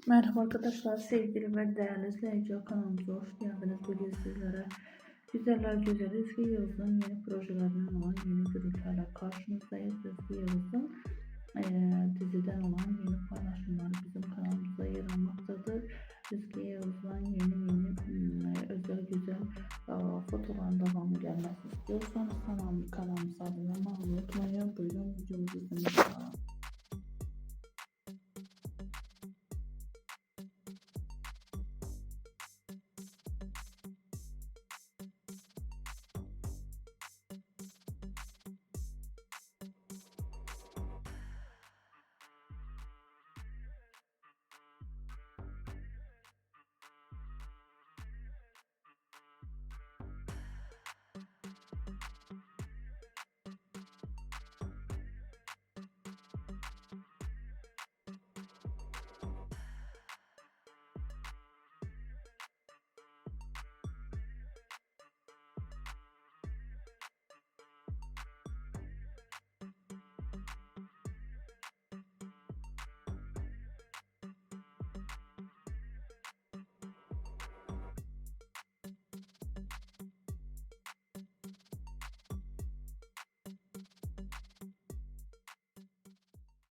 Merhaba arkadaşlar, sevgili ve değerli izleyiciler, kanalımıza hoş geldiniz. Bugün sizlere Güzeller Güzeli Ezgi Yıldız'ın yeni projelerinden olan yeni görüntülerle karşınızdayız. Ezgi Yıldız'ın diziden olan yeni paylaşımları bizim kanalımızda yer almaktadır. Ezgi Yıldız'ın yeni özel güzel fotoğrafların devamı gelmesini istiyorsanız kanalımıza abone olmayı unutmayın. Buyurun videomuzu izlemeye.